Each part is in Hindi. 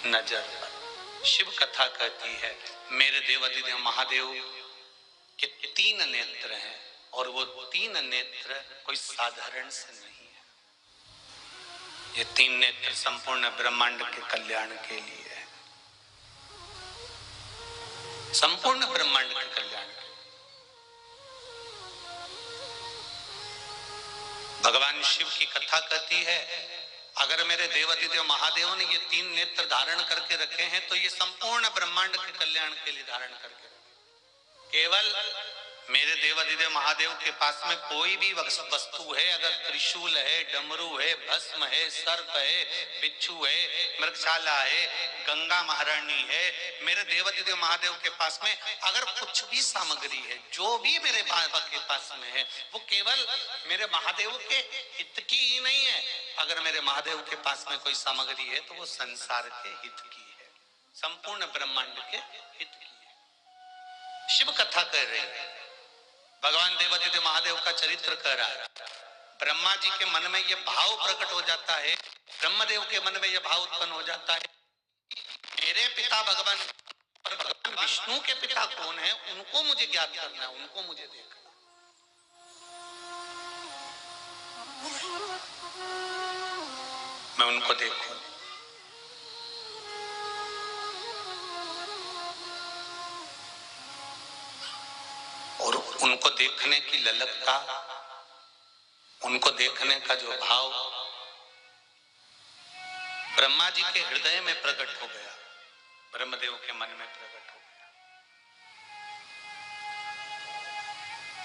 नजर पर। शिव कथा कहती है मेरे देवाधिदेव महादेव के 3 नेत्र हैं और वो 3 नेत्र कोई साधारण से नहीं है। ये 3 नेत्र संपूर्ण ब्रह्मांड के कल्याण के लिए है, संपूर्ण ब्रह्मांड के कल्याण के। भगवान शिव की कथा कहती है अगर मेरे देवाधिदेव महादेव ने ये 3 नेत्र धारण करके रखे हैं तो ये संपूर्ण ब्रह्मांड के कल्याण के लिए धारण करके रखे। केवल मेरे देवाधिदेव महादेव के पास में कोई भी वस्तु है, अगर त्रिशूल है, डमरू है, भस्म है, सर्प है, बिच्छू है, मृगशाला है, गंगा महारानी है, मेरे देवाधिदेव महादेव के पास में अगर कुछ भी सामग्री है, जो भी मेरे बाबा के पास में है, वो केवल मेरे महादेव के हित की ही नहीं है। अगर मेरे महादेव के पास में कोई सामग्री है तो वो संसार के हित की है, संपूर्ण ब्रह्मांड के हित की है। शिव कथा कह रही है, भगवान देवाधिदेव महादेव का चरित्र कह रहा है। ब्रह्मा जी के मन में यह भाव प्रकट हो जाता है, ब्रह्मदेव के मन में यह भाव उत्पन्न हो जाता है, मेरे पिता भगवान और भगवान विष्णु के पिता कौन है, उनको मुझे ज्ञात करना है, उनको मुझे देखना। मैं उनको देखूं। और उनको देखने की ललकता, उनको देखने का जो भाव ब्रह्मा जी के हृदय में प्रकट हो गया, ब्रह्मदेव के मन में प्रकट हो गया।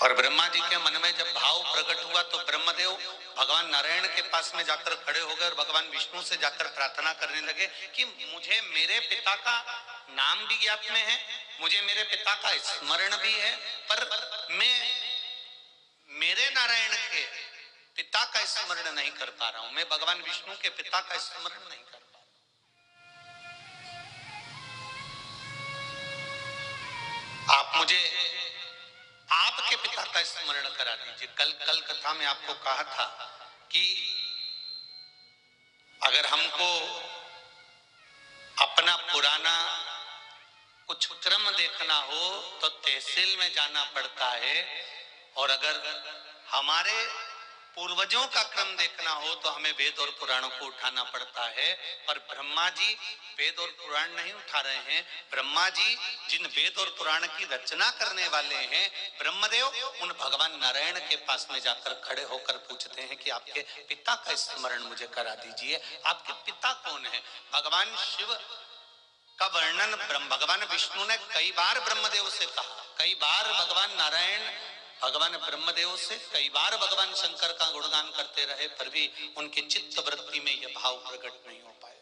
और ब्रह्मा जी के मन में जब भाव प्रकट हुआ तो ब्रह्मदेव भगवान नारायण के पास में जाकर खड़े हो गए और भगवान विष्णु से जाकर प्रार्थना करने लगे कि मुझे मेरे पिता का नाम भी ज्ञात में है, मुझे मेरे पिता का स्मरण भी है, पर मैं मेरे नारायण के पिता का स्मरण नहीं कर पा रहा हूं, मैं भगवान विष्णु के पिता का स्मरण नहीं कर पा रहा। आप मुझे आपके पिता का स्मरण करा दीजिए। कल कथा में आपको कहा था कि अगर हमको अपना पुराना कुछ क्रम देखना हो तो तहसील में जाना पड़ता है, और अगर हमारे पूर्वजों का क्रम देखना हो तो हमें वेद और पुराणों को उठाना पड़ता है। पर ब्रह्मा जी वेद और पुराण नहीं उठा रहे हैं। ब्रह्मा जी जिन वेद और पुराण की रचना करने वाले हैं, ब्रह्मदेव उन भगवान नारायण के पास में जाकर खड़े होकर पूछते हैं कि आपके पिता का स्मरण मुझे करा दीजिए, आपके पिता कौन है। भगवान शिव का वर्णन भगवान विष्णु ने कई बार ब्रह्मदेव से कहा, कई बार भगवान नारायण भगवान ब्रह्मदेव से, कई बार भगवान शंकर का गुणगान करते रहे, पर भी उनके चित्त वृत्ति में यह भाव प्रकट नहीं हो पाया।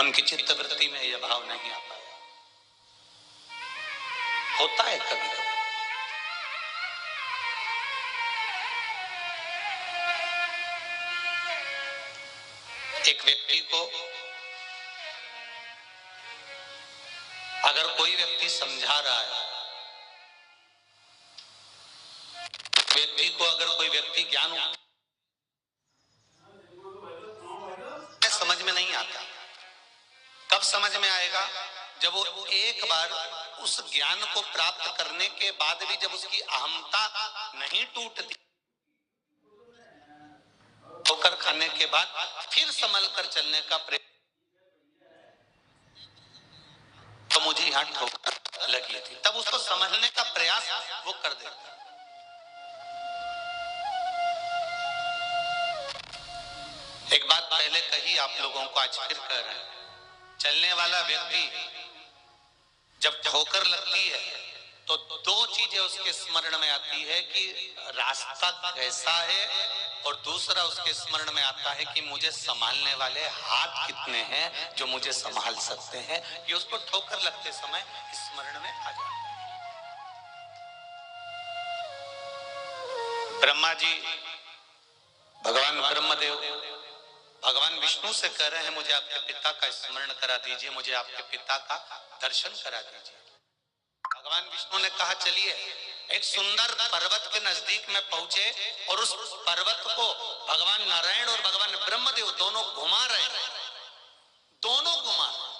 उनकी चित्त वृत्ति में यह भाव नहीं आ पाया। होता है कभी कभी। एक व्यक्ति को अगर कोई व्यक्ति समझा रहा है, व्यक्ति को अगर कोई व्यक्ति ज्ञान समझ में नहीं आता, कब समझ में आएगा? जब वो एक बार उस ज्ञान को प्राप्त करने के बाद भी जब उसकी अहमता नहीं टूटती, ठोकर खाने के बाद फिर संभल कर चलने का प्रयत्न, तो मुझे यहाँ ठोकर लगी थी, तब उसको समझने का प्रयास वो कर देता। एक बात पहले कही आप लोगों को, आज फिर कह रहे हैं। चलने वाला व्यक्ति जब ठोकर लगती है तो 2 चीजें उसके स्मरण में आती है कि रास्ता कैसा है, और दूसरा उसके स्मरण में आता है कि मुझे संभालने वाले हाथ कितने हैं जो मुझे संभाल सकते हैं। ये उसको ठोकर लगते समय स्मरण में आ जाता है। ब्रह्मा जी भगवान ब्रह्मदेव भगवान विष्णु से कह रहे हैं मुझे आपके पिता का स्मरण करा दीजिए, मुझे आपके पिता का दर्शन करा दीजिए। भगवान विष्णु ने कहा चलिए। एक सुंदर पर्वत के नजदीक में पहुंचे और उस पर्वत को भगवान नारायण और भगवान ब्रह्मदेव दोनों घुमा रहे हैं, दोनों घुमा रहे हैं।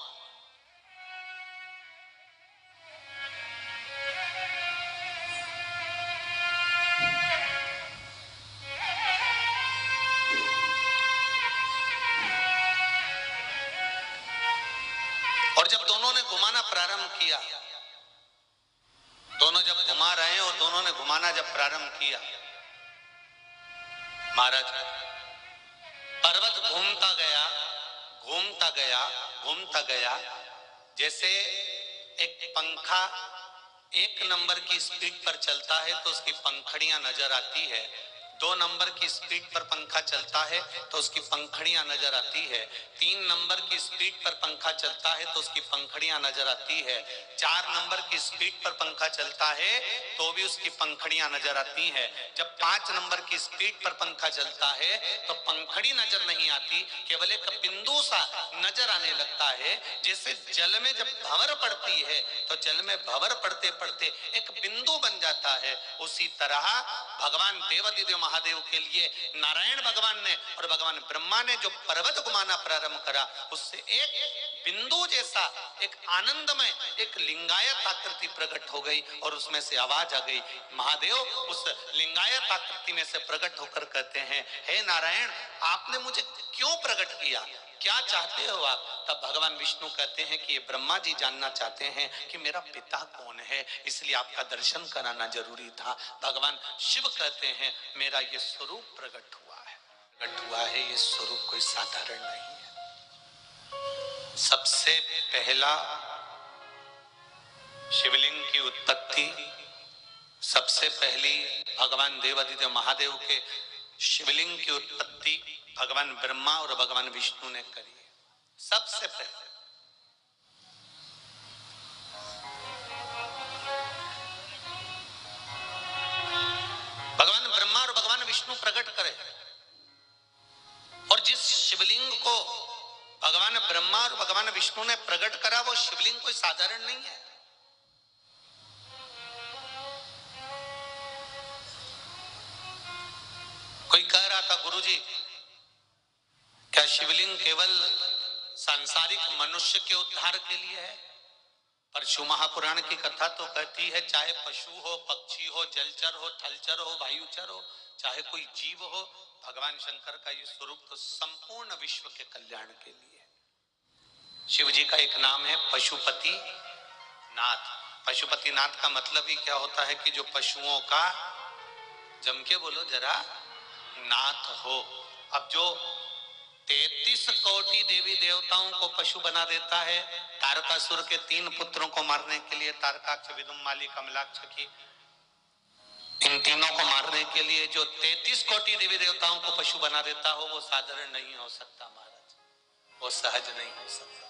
और जब दोनों ने घुमाना प्रारंभ किया, दोनों जब घुमा रहे हैं और दोनों ने घुमाना जब प्रारंभ किया, महाराज पर्वत घूमता गया घूमता गया घूमता गया। जैसे एक पंखा 1 नंबर की स्पीड पर चलता है तो उसकी पंखड़ियां नजर आती है, 2 नंबर की स्पीड पर पंखा चलता है तो उसकी पंखड़ियां नजर आती है, 3 नंबर की स्पीड पर पंखा चलता है तो उसकी पंखड़ियां नजर आती है, 4 नंबर की स्पीड पर पंखा चलता है तो भी उसकी पंखड़ियां नजर आती है। जब 5 नंबर की स्पीड पर पंखा चलता है तो पंखड़ी नजर नहीं आती, केवल एक बिंदु सा नजर आने लगता है। जैसे जल में जब भंवर पड़ती है तो जल में भंवर पड़ते पड़ते एक बिंदु बन जाता है, उसी तरह भगवान देवादिदेव महादेव के लिए नारायण भगवान ने और भगवान ब्रह्मा ने जो पर्वत घुमाना प्रारंभ करा, उससे एक बिंदु जैसा एक आनंदमय एक लिंगायत आकृति प्रकट हो गई और उसमें से आवाज आ गई। महादेव उस लिंगायत आकृति में से प्रकट होकर कहते हैं, हे नारायण, आपने मुझे क्यों प्रकट किया, क्या चाहते हो आप? तब भगवान विष्णु कहते हैं कि ये ब्रह्मा जी जानना चाहते हैं कि मेरा पिता कौन है, इसलिए आपका दर्शन कराना जरूरी था। भगवान शिव कहते हैं, मेरा ये स्वरूप प्रकट हुआ है, ये स्वरूप कोई साधारण नहीं है। सबसे पहला शिवलिंग की उत्पत्ति, सबसे पहली भगवान देवादिदेव महादेव के शिवलिंग की उत्पत्ति भगवान ब्रह्मा और भगवान विष्णु ने करी है। सबसे पहले भगवान ब्रह्मा और भगवान विष्णु प्रकट करे, और जिस शिवलिंग को भगवान ब्रह्मा और भगवान विष्णु ने प्रकट करा वो शिवलिंग कोई साधारण नहीं है। कोई कह रहा था, गुरुजी क्या शिवलिंग केवल सांसारिक मनुष्य के उद्धार के लिए है? परशु महापुराण की कथा तो कहती है, चाहे पशु हो, पक्षी हो, जलचर हो, थलचर हो, वायुचर हो, चाहे कोई जीव हो, भगवान शंकर का ये स्वरूप तो संपूर्ण विश्व के कल्याण के लिए है। शिव जी का एक नाम है पशुपति नाथ। पशुपति नाथ का मतलब ही क्या होता है कि जो पशुओं का, जम के बोलो जरा, नाथ हो। अब जो 33 कोटि देवी देवताओं को पशु बना देता है, तारकासुर के 3 पुत्रों को मारने के लिए, तारकाक्ष, विदुम्माली, कमलाक्ष की, इन तीनों को मारने के लिए जो 33 कोटि देवी देवताओं को पशु बना देता हो, वो साधारण नहीं हो सकता महाराज, वो सहज नहीं हो सकता,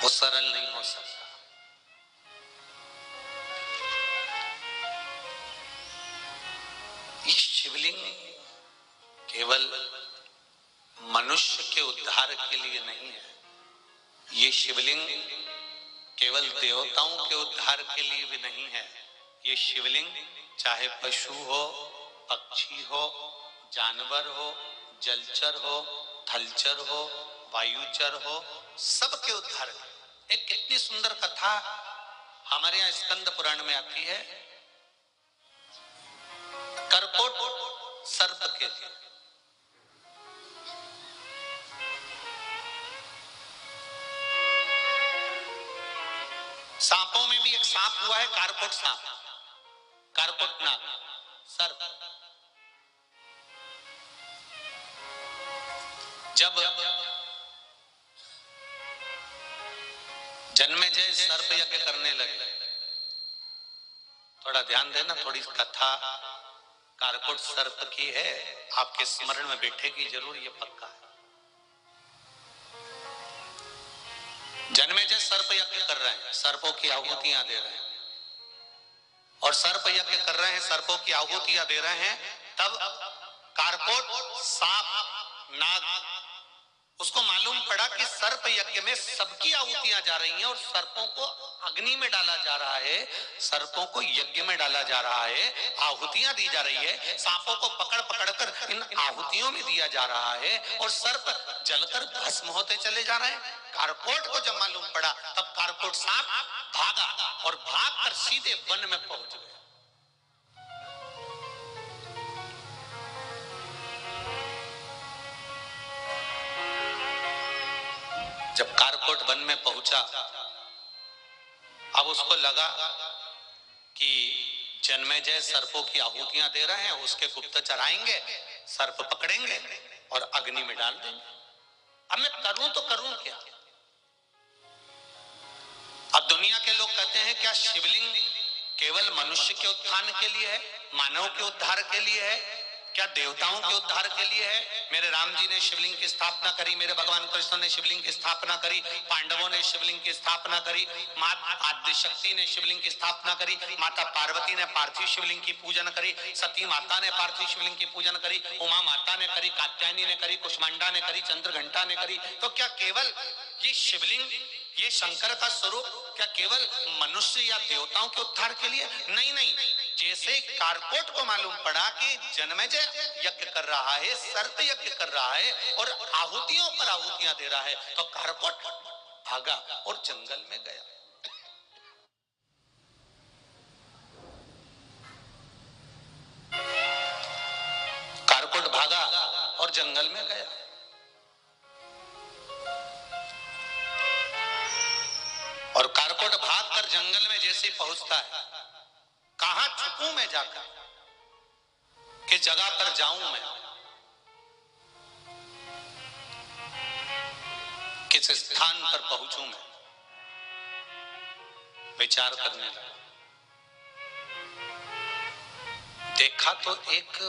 वो सरल नहीं हो सकता। ये शिवलिंग केवल मनुष्य के उद्धार के लिए नहीं है, ये शिवलिंग केवल देवताओं के उद्धार के लिए भी नहीं है। ये शिवलिंग चाहे पशु हो, पक्षी हो, जानवर हो, जलचर हो, थलचर हो, वायुचर हो, सबके उद्धार। एक कितनी सुंदर कथा हमारे यहाँ स्कंद पुराण में आती है, करकोट सर्प के लिए। सांपों में भी एक सांप हुआ है, कारकोट सांप, कारकोट नाग, सर्प। जब जन्मेजय सर्प यज्ञ करने लगे, थोड़ा ध्यान देना, थोड़ी कथा कारकोट सर्प की है, आपके स्मरण में बैठेगी जरूर, ये पक्का है। जन्मेजय सर्प यज्ञ कर रहे हैं, सर्पों की आहुतियां दे रहे हैं, और सर्प यज्ञ कर रहे हैं, सर्पों की आहुतियां दे रहे हैं। तब कारकोट सांप नाग उसको मालूम पड़ा कि सर्प यज्ञ में सबकी आहुतियां जा रही हैं और सर्पों को अग्नि में डाला जा रहा है, सर्पों को यज्ञ में डाला जा रहा है, आहुतियां दी जा रही है, सांपों को पकड़ पकड़ कर इन आहुतियों में दिया जा रहा है और सर्प जलकर भस्म होते चले जा रहे हैं। कारकोट को जब मालूम पड़ा तब कारकोट सांप भागा और भागकर सीधे वन में पहुंच गया। जब कारकोट वन में पहुंचा, अब उसको लगा कि जन्मेजय सर्पों की आहुतियां दे रहे हैं, उसके गुप्तचर आएंगे, सर्प पकड़ेंगे और अग्नि में डाल देंगे। अब मैं करूं तो करूं क्या? अब दुनिया के लोग कहते हैं क्या शिवलिंग केवल मनुष्य के उत्थान के लिए है, मानव के उद्धार के लिए है, क्या देवताओं के उद्धार के लिए है? मेरे राम जी ने शिवलिंग की स्थापना करी, मेरे भगवान कृष्ण ने शिवलिंग की स्थापना करी, पांडवों ने शिवलिंग की स्थापना करी, माता आदिशक्ति ने शिवलिंग की स्थापना करी, माता पार्वती ने पार्थिव शिवलिंग की पूजन करी, सती माता ने पार्थिव शिवलिंग की पूजन करी, उमा माता ने करी, कात्यायनी ने करी, कुष्मांडा ने करी, चंद्रघंटा ने करी। तो क्या केवल ये शिवलिंग, ये शंकर का स्वरूप क्या केवल मनुष्य या देवताओं के उद्धार के लिए? नहीं नहीं, जैसे कारकोट को मालूम पड़ा कि जन्मेजय यज्ञ कर रहा है, सर्प यज्ञ कर रहा है और आहुतियों पर आहुतियां दे रहा है, तो कारकोट भागा और जंगल में गया। कारकोट भागा और जंगल में गया। और कारकोट भागकर जंगल में जैसे ही पहुंचता है, कहां छुपूं मैं जाकर, किस जगह पर जाऊं मैं, किस स्थान पर पहुंचूं मैं, विचार करने लगा। देखा तो एक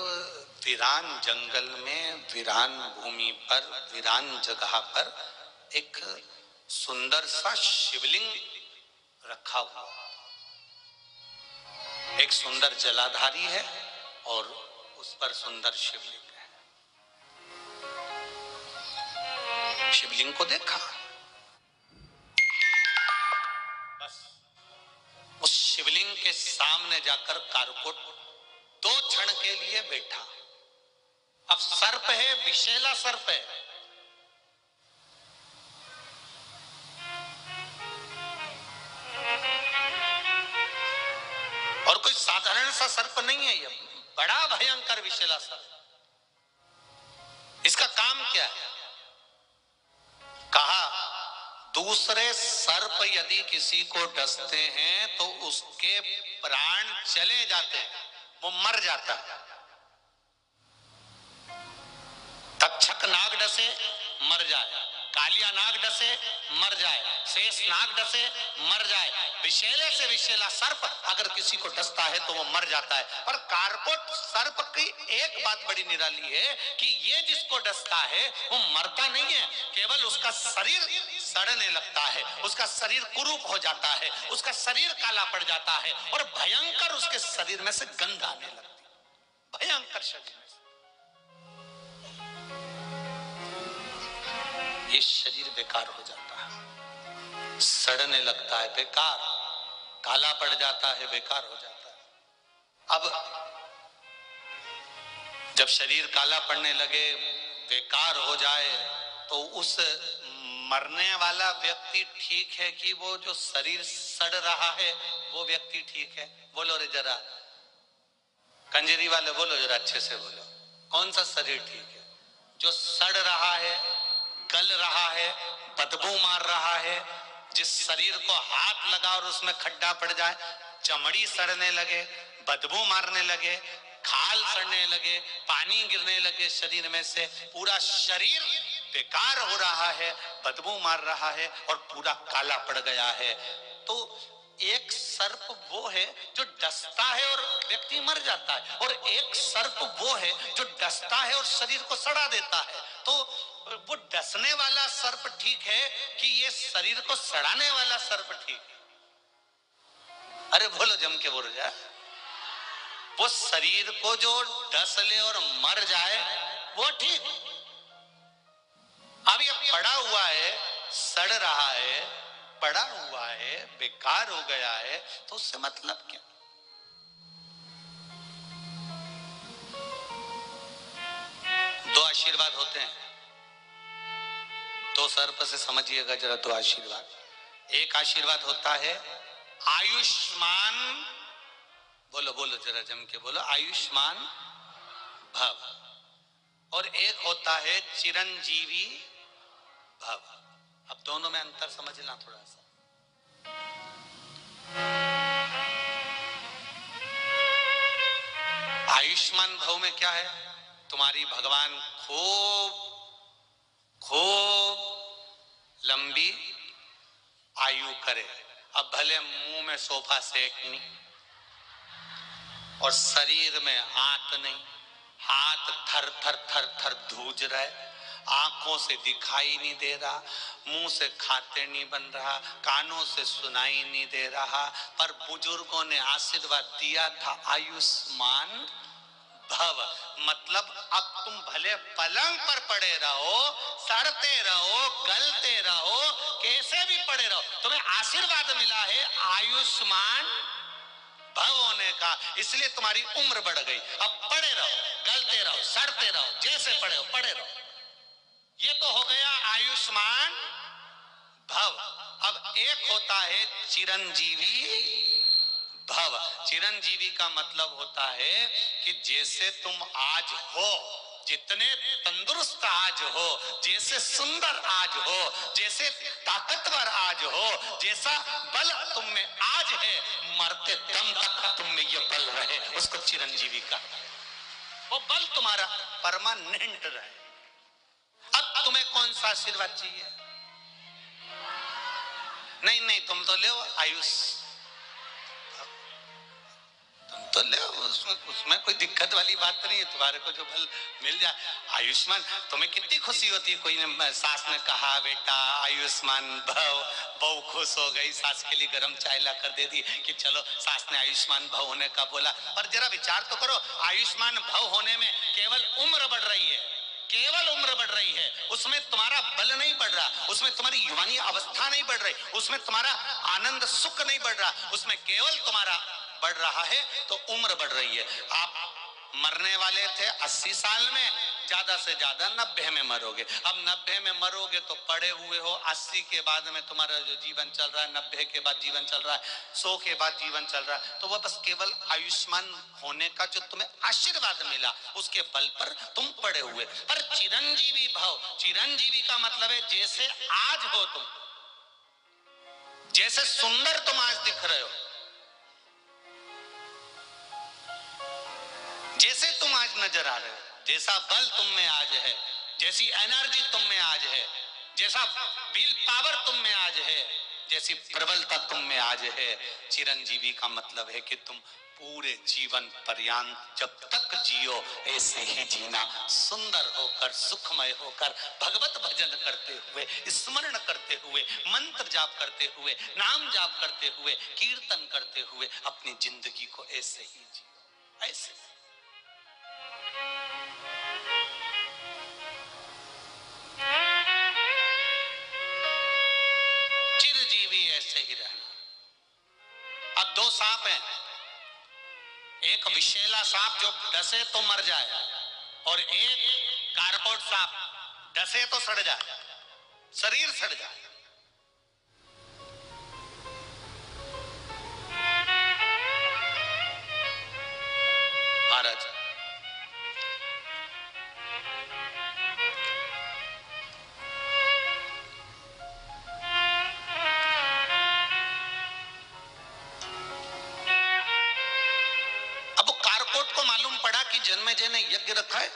वीरान जंगल में, वीरान भूमि पर, वीरान जगह पर एक सुंदर सा शिवलिंग रखा हुआ। एक सुंदर जलाधारी है और उस पर सुंदर शिवलिंग है। शिवलिंग को देखा, बस उस शिवलिंग के सामने जाकर कारकोट 2 क्षण के लिए बैठा। अब सर्प है, विषैला सर्प है, और कोई साधारण सा सर्प नहीं है, ये बड़ा भयंकर विषैला सर्प। इसका काम क्या है? कहा दूसरे सर्प यदि किसी को डसते हैं तो उसके प्राण चले जाते हैं, वो मर जाता है। तक्षक नाग डसे मर जाए, कालिया नाग डसे मर जाए, शेष नाग डसे मर जाए, विषैले से विषैला सर्प अगर किसी को डसता है तो वो मर जाता है। पर कारकोट सर्प की एक बात बड़ी निराली है कि ये जिसको डसता है वो मरता नहीं है, केवल उसका शरीर सड़ने लगता है, उसका शरीर कुरूप हो जाता है, उसका शरीर काला पड़ जाता है और भयंकर उसके शरीर में से गंध आने लगती है, भयंकर शरीर में से। ये शरीर बेकार हो जाता है, सड़ने लगता है, बेकार, काला पड़ जाता है, बेकार हो जाता है। अब जब शरीर काला पड़ने लगे, बेकार हो जाए, तो उस मरने वाला व्यक्ति ठीक है कि वो जो शरीर सड़ रहा है वो व्यक्ति ठीक है? बोलो रे जरा, कंजरी वाले बोलो जरा, अच्छे से बोलो, कौन सा शरीर ठीक है? जो सड़ रहा है, गल रहा है, बदबू मार रहा है, जिस शरीर को हाथ लगा और उसमें खड्डा पड़ जाए, चमड़ी सड़ने लगे, बदबू मारने लगे, खाल सड़ने लगे, पानी गिरने लगे शरीर में से, पूरा शरीर बेकार हो रहा है, बदबू मार रहा है और पूरा काला पड़ गया है, तो एक सर्प वो है जो डसता है और व्यक्ति मर जाता है, और एक सर्प वो है जो डसता है और शरीर को सड़ा देता है। तो वो डसने वाला सर्प ठीक है कि ये शरीर को सड़ाने वाला सर्प ठीक है? अरे बोलो, जम के बोल जाए। वो शरीर को जो डस ले और मर जाए वो ठीक। अभी पड़ा हुआ है, सड़ रहा है, पड़ा हुआ है, बेकार हो गया है, तो उससे मतलब क्या? दो आशीर्वाद होते हैं, दो सर्प से समझिएगा जरा दो आशीर्वाद। एक आशीर्वाद होता है आयुष्मान, बोलो बोलो जरा जम के बोलो, आयुष्मान भव। और एक होता है चिरंजीवी भव। अब दोनों में अंतर समझना थोड़ा सा। आयुष्मान भव में क्या है? तुम्हारी भगवान खूब खूब लंबी आयु करे। अब भले मुंह में सोफा सेट नहीं और शरीर में हाथ नहीं, हाथ थर थर थर थर धूज रहे, आंखों से दिखाई नहीं दे रहा, मुंह से खाते नहीं बन रहा, कानों से सुनाई नहीं दे रहा, पर बुजुर्गों ने आशीर्वाद दिया था आयुष्मान भव। मतलब अब तुम भले पलंग पर पड़े रहो, सड़ते रहो, गलते रहो, कैसे भी पड़े रहो, तुम्हें आशीर्वाद मिला है आयुष्मान भव होने का, इसलिए तुम्हारी उम्र बढ़ गई। अब पड़े रहो, गलते रहो, सड़ते रहो, जैसे पड़े हो पड़े रहो। ये तो हो गया आयुष्मान भव। अब एक होता है चिरंजीवी भव। चिरंजीवी का मतलब होता है कि जैसे तुम आज हो, जितने तंदुरुस्त आज हो, जैसे सुंदर आज हो, जैसे ताकतवर आज हो, जैसा बल तुम में आज है, मरते दम तक तुम में ये बल रहे, उसको चिरंजीवी का, वो बल तुम्हारा परमानेंट रहे। अब तुम्हें कौन सा आशीर्वाद चाहिए? नहीं नहीं, तुम तो ले आयुष, तो ले, उसमें कोई दिक्कत वाली बात नहीं है, तुम्हारे को जो बल मिल जाए। आयुष्मान, तुम्हें कितनी खुशी होती है, कोई ने सास ने कहा बेटा आयुष्मान भव, बहू खुश हो गई, सास के लिए गर्म चाय ला कर दे दी कि चलो सास ने आयुष्मान भव होने का बोला। पर जरा विचार तो करो, आयुष्मान भव होने में केवल उम्र बढ़ रही है, केवल उम्र बढ़ रही है, उसमें तुम्हारा बल नहीं बढ़ रहा, उसमें तुम्हारी युवानी अवस्था नहीं बढ़ रही, उसमें तुम्हारा आनंद सुख नहीं बढ़ रहा, उसमें केवल तुम्हारा बढ़ रहा है तो उम्र बढ़ रही है। आप मरने वाले थे 80 साल में, ज्यादा से ज्यादा 90 में मरोगे। अब 90 में मरोगे तो पड़े हुए हो, 80 के बाद में तुम्हारा जो जीवन चल रहा है, 90 के बाद जीवन चल रहा है, 100 के बाद जीवन चल रहा है, तो वह बस केवल आयुष्मान होने का जो तुम्हें आशीर्वाद मिला उसके बल पर तुम पड़े हुए। पर चिरंजीवी भव, चिरंजीवी का मतलब है जैसे आज हो तुम, जैसे सुंदर तुम आज दिख रहे हो, जैसे तुम आज नजर आ रहे हो, जैसा बल तुम में आज है, जैसी एनर्जी तुम में आज है, जैसा विल पावर तुम में आज है, जैसी प्रबलता तुम में आज है। चिरंजीवी का मतलब है कि तुम पूरे जीवन पर्यंत जब तक जियो ऐसे ही जीना, सुंदर होकर, सुखमय होकर, भगवत भजन करते हुए, स्मरण करते हुए, मंत्र जाप करते हुए, नाम जाप करते हुए, कीर्तन करते हुए अपनी जिंदगी को ऐसे ही जियो, ऐसे। चिरजीवी ऐसे ही रहना। अब दो सांप हैं, एक विषैला सांप जो डसे तो मर जाए, और एक कारकोट सांप डसे तो सड़ जाए, शरीर सड़ जाए। महाराज जन्मे जय ने यज्ञ रखा है,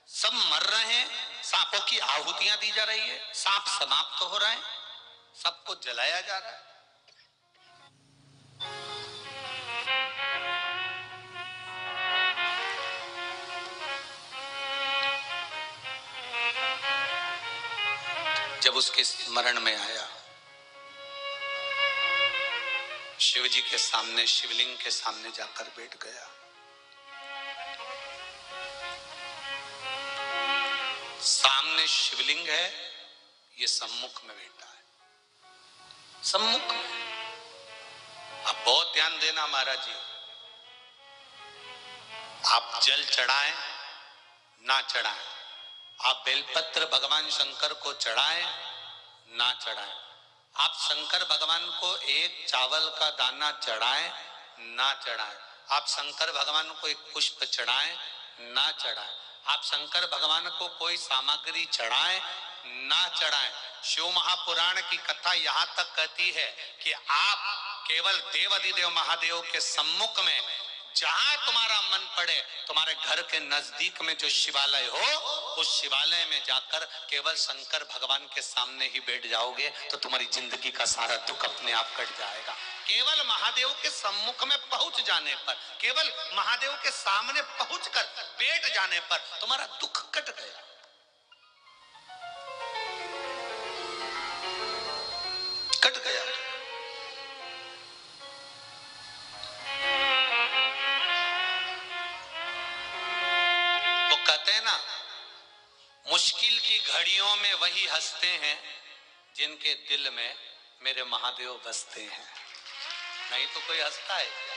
सब मर रहे हैं, सांपों की आहुतियां दी जा रही है, सांप समाप्त हो रहे हैं, सबको जलाया जा रहा है। जब उसके स्मरण में आया, शिव जी के सामने, शिवलिंग के सामने जाकर बैठ गया। सामने शिवलिंग है ये सम्मुख में बैठा है, सम्मुख में। अब बहुत ध्यान देना महाराज जी, आप जल चढ़ाएं ना चढ़ाएं, आप बेलपत्र भगवान शंकर को चढ़ाएं ना चढ़ाएं, आप शंकर भगवान को एक चावल का दाना चढ़ाएं ना चढ़ाएं, आप शंकर भगवान को एक पुष्प चढ़ाएं ना चढ़ाएं, आप शंकर भगवान को कोई सामग्री चढ़ाएं ना चढ़ाएं। शिव महापुराण की कथा यहां तक कहती है कि आप केवल देवाधिदेव महादेव के सम्मुख में जहां तुम्हारा मन पड़े, तुम्हारे घर के नजदीक में जो शिवालय हो, उस शिवालय में जाकर केवल शंकर भगवान के सामने ही बैठ जाओगे तो तुम्हारी जिंदगी का सारा दुख अपने आप कट जाएगा। केवल महादेव के सम्मुख में पहुंच जाने पर, केवल महादेव के सामने पहुंचकर बैठ जाने पर तुम्हारा दुख कट गया। कट गया। वो कहते हैं ना, मुश्किल की घड़ियों में वही हंसते हैं जिनके दिल में मेरे महादेव बसते हैं। नहीं तो कोई हंसता है क्या?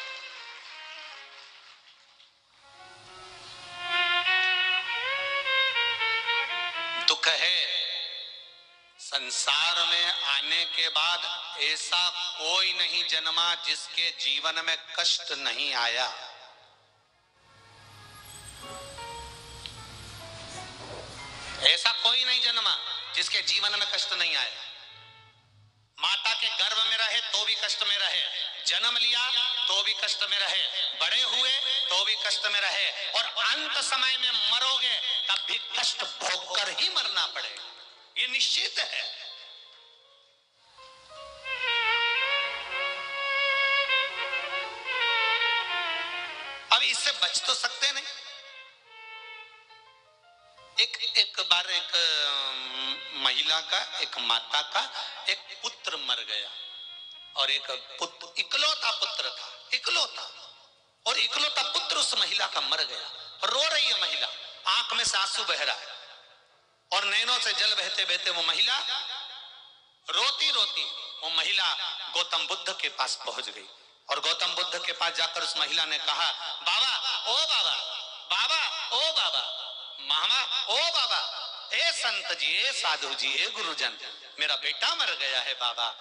दुख है संसार में आने के बाद ऐसा कोई नहीं जन्मा जिसके जीवन में कष्ट नहीं आया। ऐसा कोई नहीं जन्मा जिसके जीवन में कष्ट नहीं आया। माता के गर्भ में रहे तो भी कष्ट में रहे, जन्म लिया तो भी कष्ट में रहे, बड़े हुए तो भी कष्ट में रहे, और अंत समय में मरोगे तब भी कष्ट भोगकर ही मरना पड़ेगा। ये निश्चित है। अब इससे बच तो सकते नहीं। एक बार एक महिला का, एक माता का एक पुत्र मर गया, और एक पुत्र, इकलौता पुत्र था, इकलौता, और इकलौता पुत्र उस महिला का मर गया। रो रही है महिला, आंख में से आंसू बह रहा है और नैनों से जल बहते बहते वो महिला रोती रोती वो महिला गौतम बुद्ध के पास पहुंच गई, और गौतम बुद्ध के पास जाकर उस महिला ने कहा, बाबा ओ बाबा, बाबा ओ बाबा, मामा ओ बाबा, ए संत जी, ए साधु जी, ए गुरुजन, मेरा बेटा मर गया है बाबा,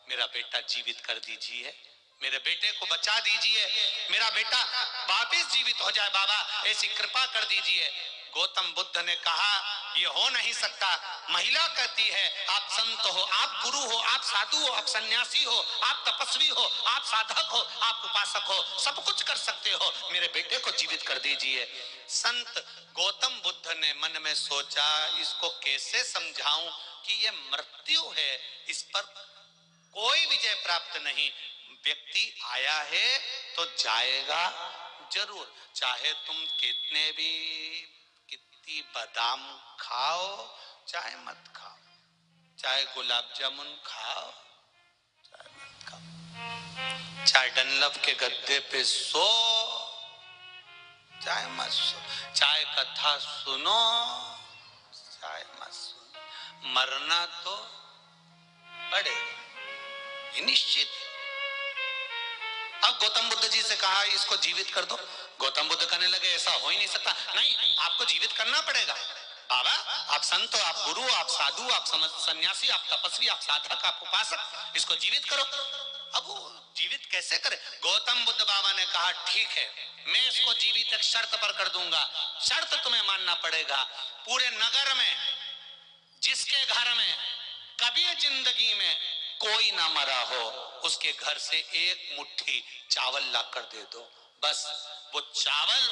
मेरा बेटा जीवित कर दीजिए, मेरे बेटे को बचा दीजिए, मेरा बेटा वापिस जीवित हो जाए बाबा, ऐसी कृपा कर दीजिए। गौतम बुद्ध ने कहा, ये हो नहीं सकता। महिला कहती है, आप संत हो, आप गुरु हो, आप साधु हो, आप सन्यासी हो, आप तपस्वी हो, आप साधक हो, आप उपासक हो, सब कुछ कर सकते हो, मेरे बेटे को जीवित कर दीजिए। संत गौतम बुद्ध ने मन में सोचा, इसको कैसे समझाऊं कि ये मृत्यु है, इस पर कोई विजय प्राप्त नहीं। व्यक्ति आया है तो जाएगा जरूर, चाहे तुम कितने भी कितनी बादाम खाओ चाहे मत खाओ, चाहे गुलाब जामुन खाओ चाहे मत खाओ, चाहे डनलप के गद्दे पे सो चाहे मत सो, चाहे कथा सुनो चाहे मत सुनो, मरना तो पड़ेगा, निश्चित। अब गौतम बुद्ध जी से कहा, इसको जीवित कर दो। गौतम बुद्ध कहने लगे, ऐसा हो ही नहीं सकता, नहीं आपको जीवित करना पड़ेगा बाबा, आप संत हो, आप गुरु, आप साधु, आप सन्यासी, आप तपस्वी, आप साधक, आप उपासक, इसको जीवित करो। अब वो जीवित कैसे करे? गौतम बुद्ध बाबा ने कहा, ठीक है, मैं इसको जीवित एक शर्त पर कर दूंगा। शर्त तुम्हें मानना पड़ेगा, पूरे नगर में जिसके घर में कभी जिंदगी में कोई ना मरा हो, उसके घर से एक मुट्ठी चावल लाकर दे दो, बस वो चावल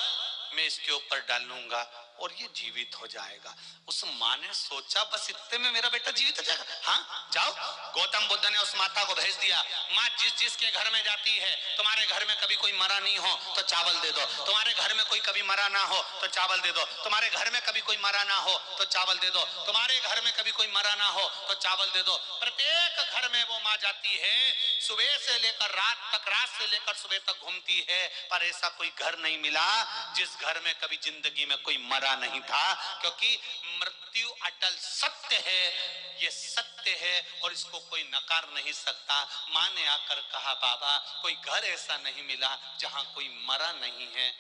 मैं इसके ऊपर डालूंगा और ये जीवित हो जाएगा। उस माँ ने सोचा, बस इतने में मेरा बेटा जीवित हो जाएगा, हाँ जाओ। गौतम बुद्ध ने उस माता को भेज दिया, माँ जिसके घर में जाती है, तुम्हारे घर में कभी कोई मरा नहीं हो तो चावल दे दो, तुम्हारे घर में कोई कभी मरा ना हो तो चावल दे दो, तुम्हारे घर में कभी कोई मरा ना हो तो चावल दे दो, तुम्हारे घर में कभी कोई मरा ना हो तो चावल दे दो। प्रत्येक घर में वो माँ जाती है, सुबह से लेकर रात तक, रात से लेकर सुबह तक घूमती है, पर ऐसा कोई घर नहीं मिला जिस घर में कभी जिंदगी में कोई मरा मरा नहीं था, क्योंकि मृत्यु अटल सत्य है, ये सत्य है और इसको कोई नकार नहीं सकता। माँ ने आकर कहा, बाबा कोई घर ऐसा नहीं मिला जहां कोई मरा नहीं है।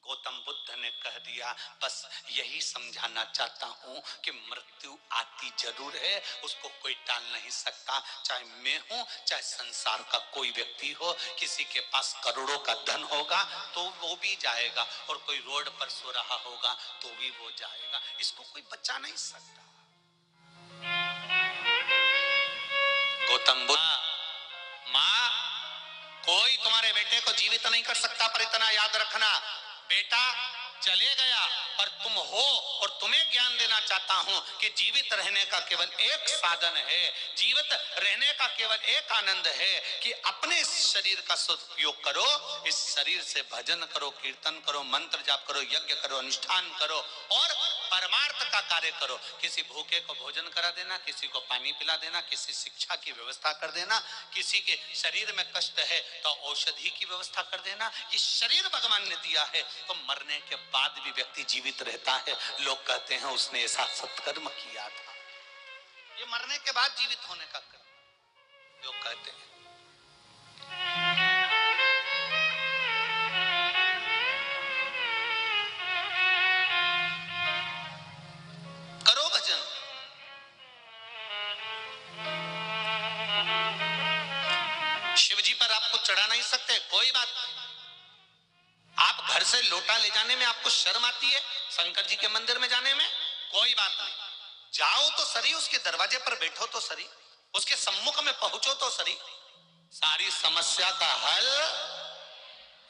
गौतम बुद्ध ने कह दिया, बस यही समझाना चाहता हूं कि मृत्यु आती जरूर है, उसको कोई टाल नहीं सकता। चाहे मैं हूं, चाहे संसार का कोई व्यक्ति हो, किसी के पास करोड़ों का धन होगा तो वो भी जाएगा, और कोई रोड पर सो रहा होगा तो भी वो जाएगा, इसको कोई बचा नहीं सकता। गौतम बुद्ध, माँ कोई तुम्हारे बेटे को जीवित नहीं कर सकता, पर इतना याद रखना, बेटा चले गया पर तुम हो, और तुम्हें ज्ञान देना चाहता हूं कि जीवित रहने का केवल एक साधन है, जीवित रहने का केवल एक आनंद है कि अपने इस शरीर का सदुपयोग करो, इस शरीर से भजन करो, कीर्तन करो, मंत्र जाप करो, यज्ञ करो, अनुष्ठान करो और परमार्थ का कार्य करो। किसी भूखे को भोजन करा देना, किसी को पानी पिला देना, किसी शिक्षा की व्यवस्था कर देना, किसी के शरीर में कष्ट है तो औषधि की व्यवस्था कर देना। ये शरीर भगवान ने दिया है, तो मरने के बाद भी व्यक्ति जीवित रहता है। लोग कहते हैं उसने ऐसा सत्कर्म किया था, ये मरने के बाद जीवित होने का कर्म लोग कहते हैं। करो भजन, शिव जी पर आपको चढ़ा नहीं सकते, कोई बात नहीं। आप घर से लोटा ले जाने में आपको शर्म आती है, शंकर जी के मंदिर में जाने में कोई बात नहीं, जाओ तो सही, उसके दरवाजे पर बैठो तो सही, उसके सम्मुख में पहुंचो तो सही। सारी समस्या का हल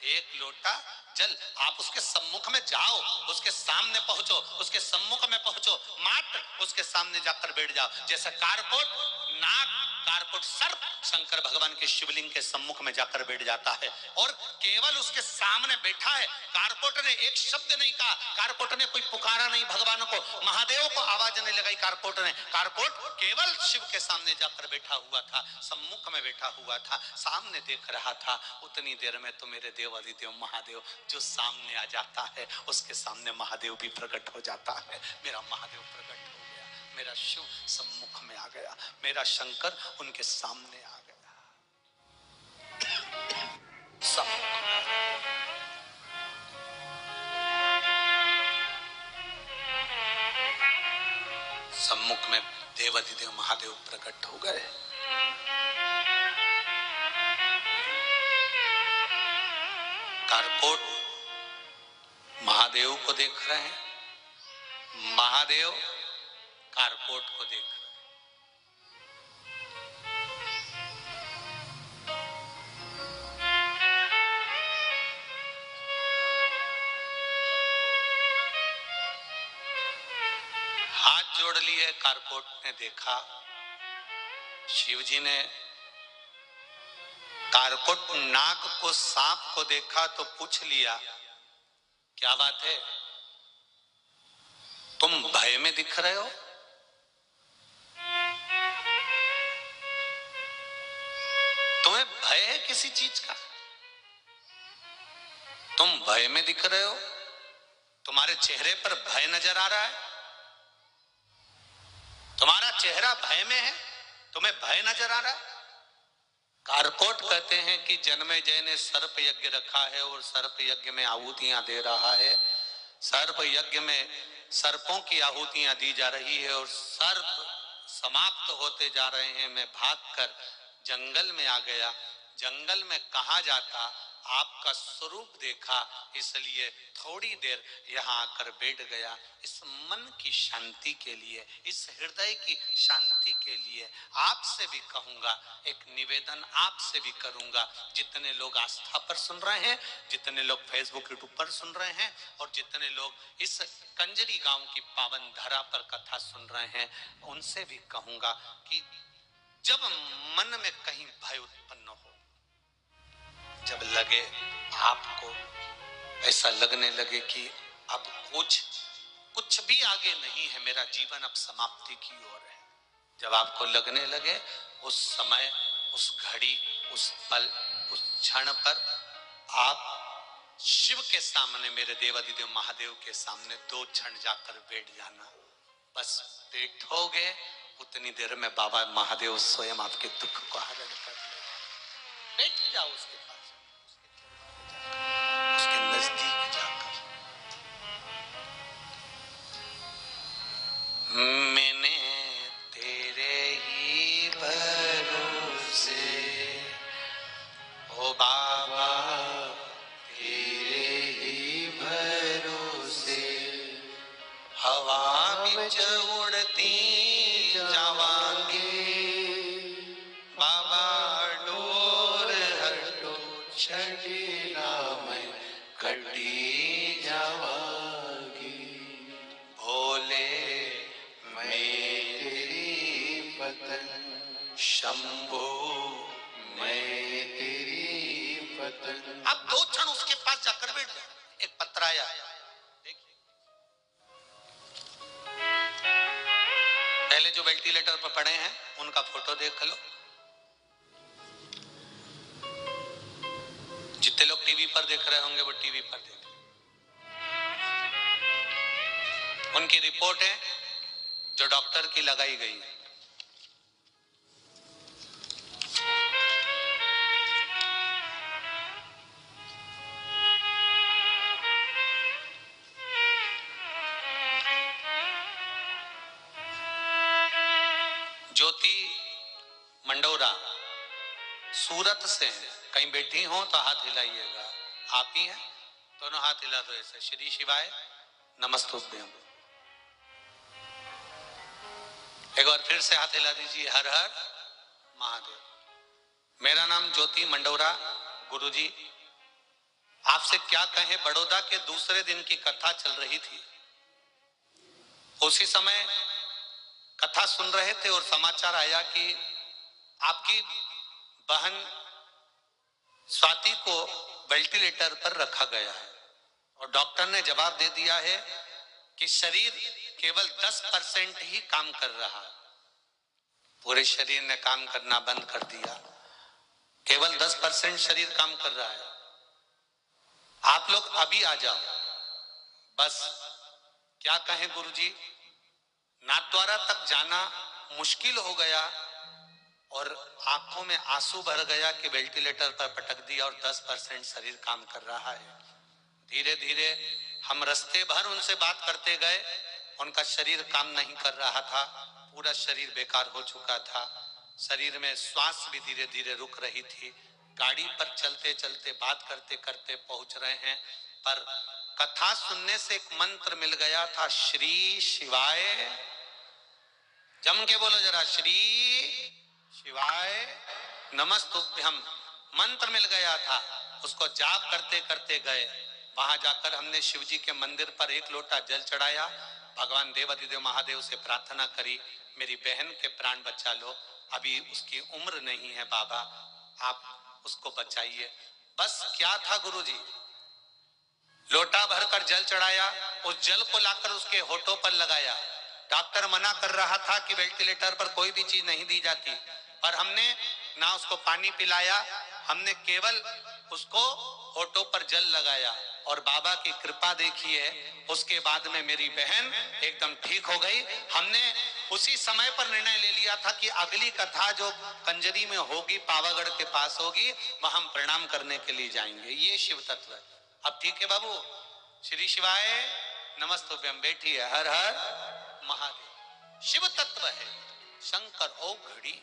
एक लोटा जल, आप उसके सम्मुख में जाओ, उसके सामने पहुंचो, उसके सम्मुख में पहुंचो, मात्र उसके सामने जाकर बैठ जाओ। जैसे कारकोट नाग, कारकोट सर्प शंकर भगवान के शिवलिंग के सम्मुख में जाकर बैठ जाता है और केवल उसके सामने बैठा है। कारकोट ने एक शब्द नहीं कहा, कारकोट ने कोई पुकारा नहीं भगवान को, महादेव को आवाज नहीं लगाई कारकोट ने। कारकोट केवल शिव के सामने जाकर बैठा हुआ था, सम्मुख में बैठा हुआ था, सामने देख रहा था। उतनी देर में तो मेरे देवादिदेव महादेव जो सामने आ जाता है, उसके सामने महादेव भी प्रकट हो जाता है। मेरा महादेव प्रकट हो गया, मेरा शिव सम्मुख में आ गया, मेरा शंकर उनके सामने आ गया। सम्मुख में देवादिदेव महादेव प्रकट हो गए। कारकोट महादेव को देख रहे हैं, महादेव कारकोट को देख रहे हैं। हाथ जोड़ लिए, कारकोट ने देखा, शिव जी ने कारकोट नाग को, सांप को देखा तो पूछ लिया, क्या बात है, तुम भय में दिख रहे हो? तुम्हें भय है किसी चीज का? तुम भय में दिख रहे हो, तुम्हारे चेहरे पर भय नजर आ रहा है, तुम्हारा चेहरा भय में है, तुम्हें भय नजर आ रहा है। कारकोट कहते हैं कि जन्मेजय ने सर्प यज्ञ रखा है और सर्प यज्ञ में आहुतियां दे रहा है। सर्प यज्ञ में सर्पों की आहुतियां दी जा रही है और सर्प समाप्त होते जा रहे हैं। मैं भागकर जंगल में आ गया, जंगल में कहा जाता, आपका स्वरूप देखा, इसलिए थोड़ी देर यहाँ आकर बैठ गया। इस मन की शांति के लिए, इस हृदय की शांति के लिए आपसे भी कहूंगा, एक निवेदन आपसे भी करूंगा। जितने लोग आस्था पर सुन रहे हैं, जितने लोग फेसबुक यूट्यूब पर सुन रहे हैं और जितने लोग इस कंजरी गांव की पावन धरा पर कथा सुन रहे हैं, उनसे भी कहूंगा कि जब मन में कहीं भय उत्पन्न हो, जब लगे आपको, ऐसा लगने लगे कि अब कुछ भी आगे नहीं है, मेरा जीवन अब समाप्ति की ओर है, जब आपको लगने लगे, उस समय, उस घड़ी, उस पल, उस क्षण पर आप शिव के सामने, मेरे देवादिदेव महादेव के सामने 2 क्षण जाकर बैठ जाना। बस बैठोगे उतनी देर में बाबा महादेव स्वयं आपके दुख को हरण कर ले। बैठ जाओ उसके पास, उसके नजदीक जाकर। मैंने तेरे ही भरोसे ओ बाबा, तेरे ही भरोसे हवा बिच उड़ती जावांगे। बाबा डोर हटो छड़ीना मैं कटी जावांगी। भोले मैं तेरी पतंग, शंभो मैं तेरी पतंग। अब 2 क्षण उसके पास जाकर बैठ जाओ। एक पत्र आया, देखिए। पहले जो वेंटिलेटर पर पड़े हैं उनका फोटो देख लो। जितने लोग टीवी पर देख रहे होंगे वो टीवी पर देख। उनकी रिपोर्ट है जो डॉक्टर की लगाई गई है। ज्योति मंडोरा सूरत से हैं। कहीं बैठी हो तो हाथ हिलाइएगा। आप ही हैं? दोनों हाथ हिला दो ऐसे। श्री शिवाय नमस्तुभ्यम। एक बार फिर से हाथ हिला दीजिए। हर हर महादेव। मेरा नाम ज्योति मंडोरा। गुरुजी आपसे क्या कहें, बड़ौदा के दूसरे दिन की कथा चल रही थी। उसी समय कथा सुन रहे थे और समाचार आया कि आपकी बहन स्वाति को वेंटिलेटर पर रखा गया है और डॉक्टर ने जवाब दे दिया है कि शरीर केवल 10% ही काम कर रहा। पूरे शरीर ने काम करना बंद कर दिया, केवल 10% शरीर काम कर रहा है। आप लोग अभी आ जाओ। बस क्या कहें गुरुजी, नाथद्वारा तक जाना मुश्किल हो गया और आंखों में आंसू भर गया कि वेंटिलेटर पर पटक दिया और 10% शरीर काम कर रहा है। धीरे धीरे हम रास्ते भर उनसे बात करते गए। उनका शरीर काम नहीं कर रहा था, पूरा शरीर बेकार हो चुका था। शरीर में श्वास भी धीरे धीरे रुक रही थी। गाड़ी पर चलते चलते बात करते करते पहुंच रहे हैं, पर कथा सुनने से एक मंत्र मिल गया था। श्री शिवाय, जम के बोलो जरा, श्री शिवाय नमस्तुभ्यम मंत्र मिल गया था। उसको जाप करते करते गए। वहां जाकर हमने शिव जी के मंदिर पर 1 लोटा जल चढ़ाया। भगवान देवादिदेव महादेव से प्रार्थना करी, मेरी बहन के प्राण बचा लो। अभी उसकी उम्र नहीं है बाबा, आप उसको बचाइए। बस क्या था गुरुजी, लोटा भरकर जल चढ़ाया। उस जल को लाकर उसके होठों पर लगाया। डॉक्टर मना कर रहा था कि वेंटिलेटर पर कोई भी चीज नहीं दी जाती, पर हमने ना उसको पानी पिलाया, हमने केवल उसको होठों पर जल लगाया और बाबा की कृपा देखिए। उसके बाद में मेरी बहन एकदम ठीक हो गई। हमने उसी समय पर निर्णय ले लिया था कि अगली कथा जो कंजरी में होगी, पावागढ़ के पास होगी, वह हम प्रणाम करने के लिए जाएंगे। ये शिव तत्व है। अब ठीक है बाबू, श्री शिवाय नमस्तुभ्यम। बैठिए। हर हर महादेव। शिव तत्व है शंकर ओ घड़ी।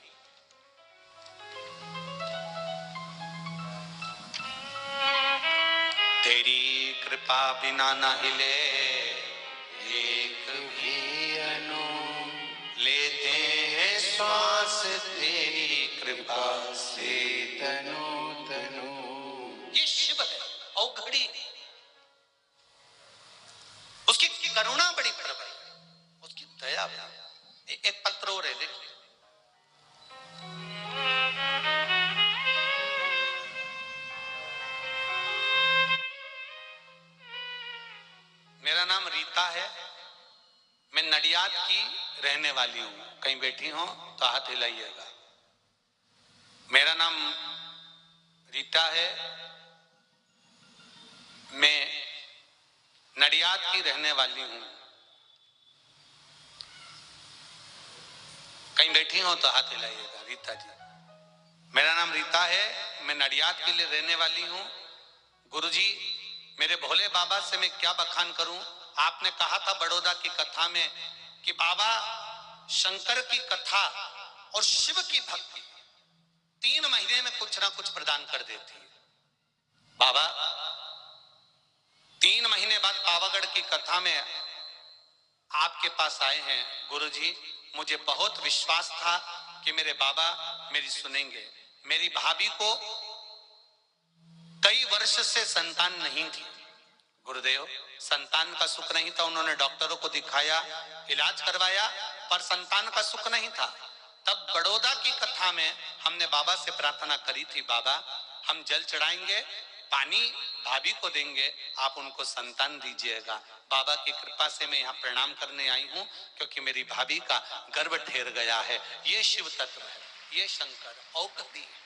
तेरी कृपा बिना न हिले एक भी अनु, लेते हैं श्वास तेरी कृपा से तनु तनु। ये शिव है ओ घड़ी। उसकी करुणा बड़ी प्रबल, उसकी दया बड़ी। एक पत्र और है, देखिए। मेरा नाम रीता है, मैं नडियाद की रहने वाली हूं। कहीं बैठी हो तो हाथ हिलाइएगा। मेरा नाम रीता है, मैं नडियाद की रहने वाली हूं। कहीं बैठी हो तो हाथ हिलाइएगा। रीता जी, मेरा नाम रीता है, मैं नडियाद के लिए रहने वाली हूं। गुरुजी, मेरे भोले बाबा से मैं क्या बखान करूं। आपने कहा था बड़ौदा की कथा में कि बाबा शंकर की कथा और शिव की भक्ति 3 महीने में कुछ ना कुछ प्रदान कर देती है। बाबा 3 महीने बाद पावागढ़ की कथा में आपके पास आए हैं। गुरुजी, मुझे बहुत विश्वास था कि मेरे बाबा मेरी सुनेंगे। मेरी भाभी को कई वर्ष से संतान नहीं थी। गुरुदेव, संतान का सुख नहीं था। उन्होंने डॉक्टरों को दिखाया, इलाज करवाया, पर संतान का सुख नहीं था। तब बड़ौदा की कथा में हमने बाबा से प्रार्थना करी थी, बाबा हम जल चढ़ाएंगे, पानी भाभी को देंगे, आप उनको संतान दीजिएगा। बाबा की कृपा से मैं यहाँ प्रणाम करने आई हूँ, क्योंकि मेरी भाभी का गर्भ ठहर गया है। ये शिव तत्व है, ये शंकर औषधि है।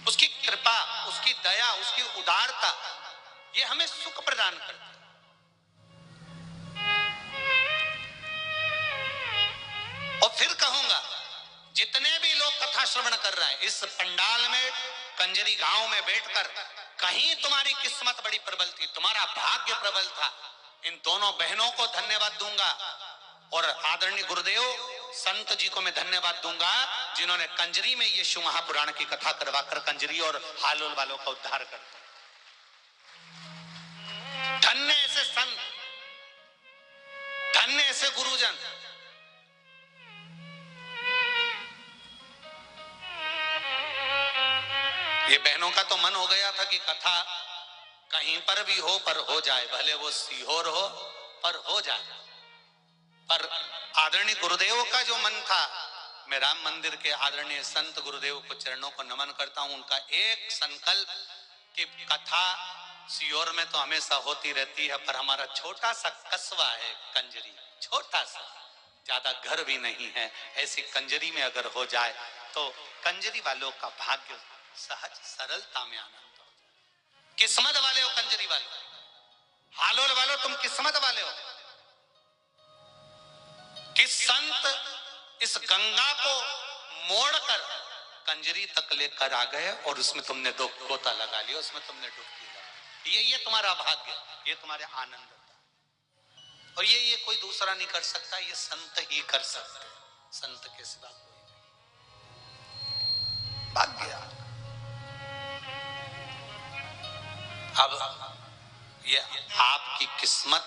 उसकी कृपा, उसकी दया, उसकी उदारता, ये हमें सुख प्रदान करती है। और फिर कहूंगा, जितने भी लोग कथा श्रवण कर रहे हैं इस पंडाल में, कंजरी गांव में बैठकर, कहीं तुम्हारी किस्मत बड़ी प्रबल थी, तुम्हारा भाग्य प्रबल था। इन दोनों बहनों को धन्यवाद दूंगा और आदरणीय गुरुदेव संत जी को मैं धन्यवाद दूंगा, जिन्होंने कंजरी में ये शिव महापुराण की कथा करवाकर कंजरी और हालोल वालों का उद्धार कर दिया। धन्य ऐसे संत, धन्य ऐसे गुरुजन। ये बहनों का तो मन हो गया था कि कथा कहीं पर भी हो पर हो जाए, भले वो सीहोर हो पर हो जाए। पर आदरणीय गुरुदेव का जो मन था, मैं राम मंदिर के आदरणीय संत गुरुदेव को चरणों को नमन करता हूं। उनका एक संकल्प कि कथा सीहोर में तो हमेशा होती रहती है, पर हमारा छोटा सा कस्बा है कंजरी, छोटा सा, ज्यादा घर भी नहीं है, ऐसी कंजरी में अगर हो जाए तो कंजरी वालों का भाग्य सहज सरलता में आनंद हो जाए। किस्मत वाले हो कंजरी वाले, हालोल वालों तुम किस्मत वाले हो कि संत इस गंगा को मोड़कर कंजरी तक लेकर आ गए और उसमें तुमने 2 गोता लगा लिया, उसमें तुमने डुबकी लगा। ये तुम्हारा भाग्य, ये तुम्हारे आनंद था। और ये कोई दूसरा नहीं कर सकता, ये संत ही कर सकते, संत के सिवा कोई नहीं। भाग्य। अब ये आपकी किस्मत,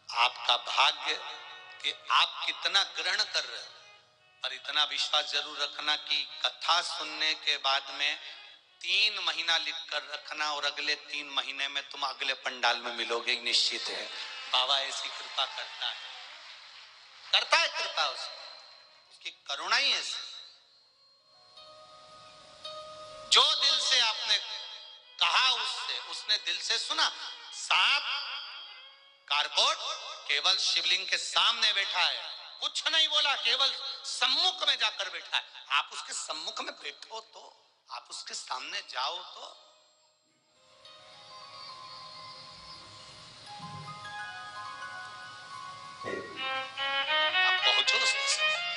आपका भाग्य कि आप कितना ग्रहण कर रहे हो। पर इतना विश्वास जरूर रखना कि कथा सुनने के बाद में 3 महीना लिख कर रखना और अगले 3 महीने में तुम अगले पंडाल में मिलोगे, निश्चित है। बाबा ऐसी कृपा करता है, करता है कृपा, उसकी करुणा ही ऐसी। जो दिल से आपने कहा उससे, उसने दिल से सुना। सांप कारकोट केवल शिवलिंग के सामने बैठा है, कुछ नहीं बोला, केवल सम्मुख में जाकर बैठा है। आप उसके सम्मुख में बैठो तो, आप उसके सामने जाओ तो। आप पहुंचो उसके सामने।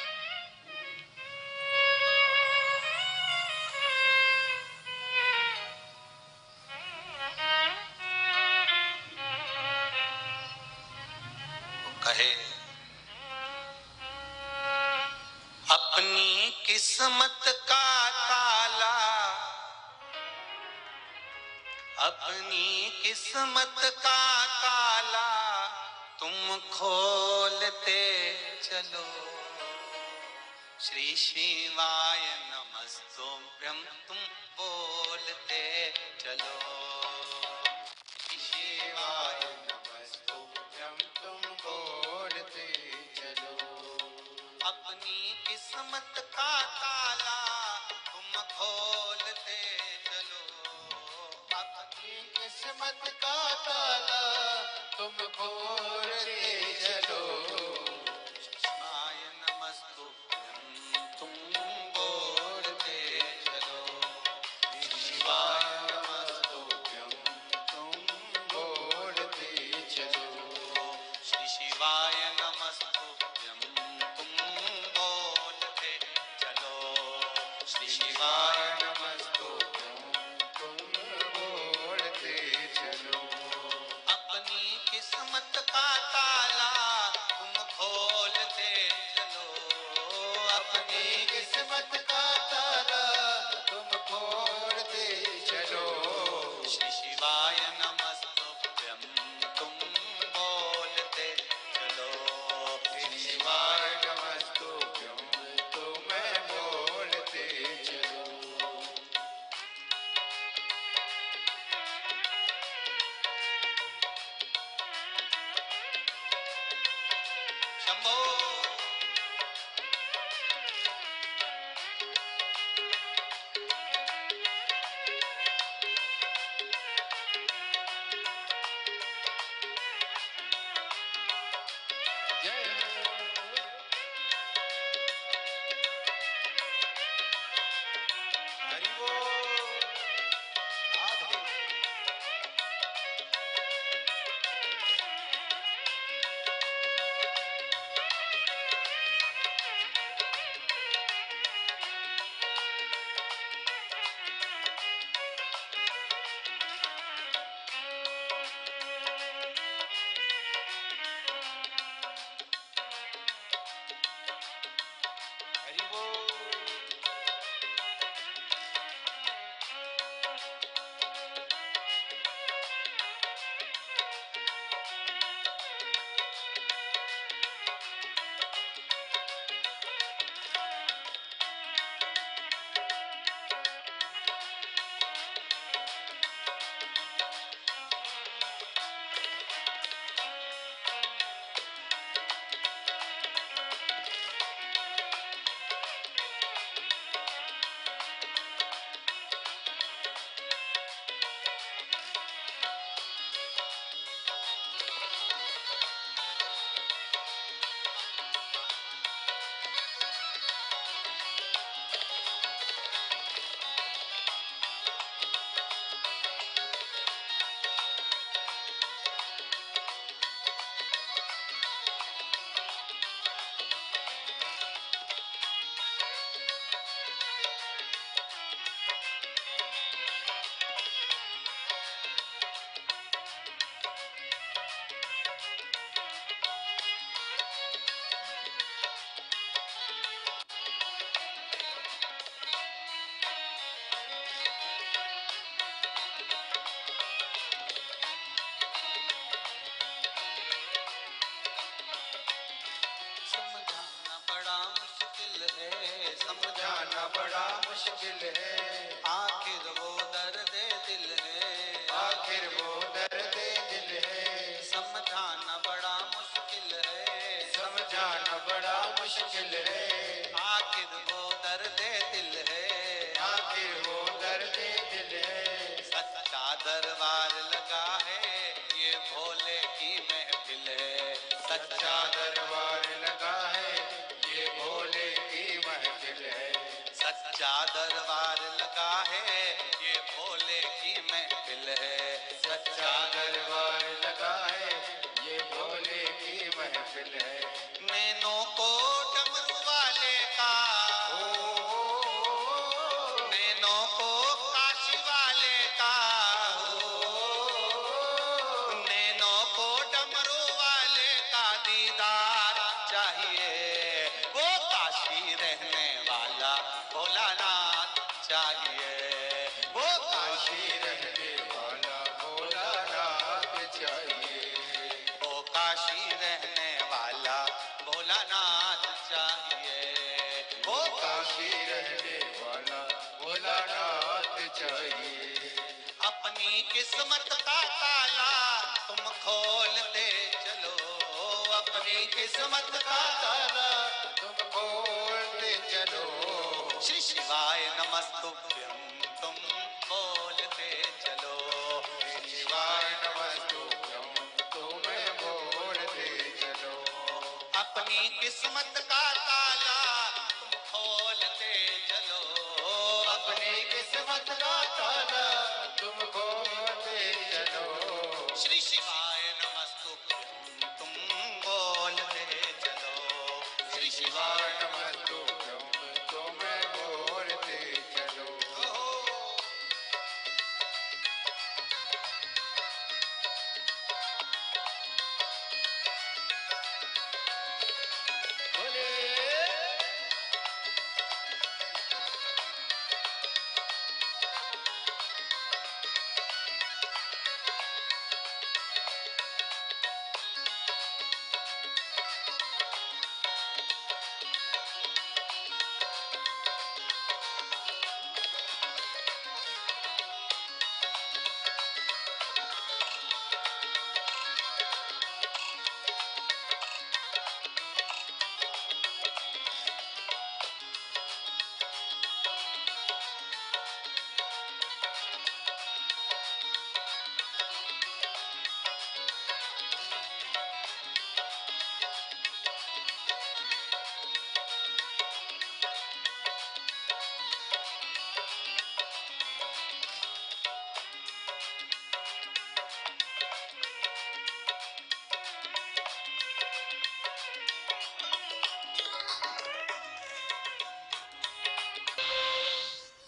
वो कहे अपनी किस्मत का ताला, अपनी किस्मत का ताला तुम खोलते चलो। श्री शिवाय नमस्तुभ्यं तुम बोलते चलो। श्री शिवाय नमस्तुभ्यं तुम बोलते चलो। अपनी किस्मत का ताला तुम खोलते चलो। अपनी किस्मत का ताला तुम खोलते चलो। शिवाय नमस्तुभ्यं तुम बोलते चलो। शिवाय नमस्तुभ्यं मुश्किल है, आखिर वो दर्द दिल है, आखिर वो दर्द दिल है, समझाना बड़ा मुश्किल है, समझाना बड़ा मुश्किल है, आखिर वो दर्द दिल है, आखिर वो दर्द दिल है। सच्चा दरबार लगा है, ये भोले की महफिल है, सच्चा दरबार लगा है, ये भोले की महफिल है, सच्चा दरबार लगा है, ये भोले की महफिल है, सच्चा दरबार लगा है, ये भोले की महफिल है। नैनों को डमरू वाले का, नैनों को काशी वाले का, नैनों को डमरू वाले का दीदार चाहिए, वो काशी रहने वाला भोलानाथ चाहिए, वो काशी रहने वाला भोलानाथ चाहिए, वो काशी रहने वाला भोलानाथ चाहिए, वो काशी रहने वाला भोलानाथ चाहिए। अपनी किस्मत का ताला तुम खोलते चलो, अपनी किस्मत का ताला तुम खोलते चलो, श्री शिवाय नमस्तुभ्यं तुम बोलते चलो, शिवाय नमस्तुभ्यं तुम्हें बोलते चलो, अपनी किस्मत का ताला तुम खोलते चलो, अपनी किस्मत का ताला तुम खोलते चलो, श्री शिवाय नमस्तुभ्यं तुम बोलते चलो, श्री शिवाय नमस्तुभ्यं तुम्हें बोलते चलो। बोले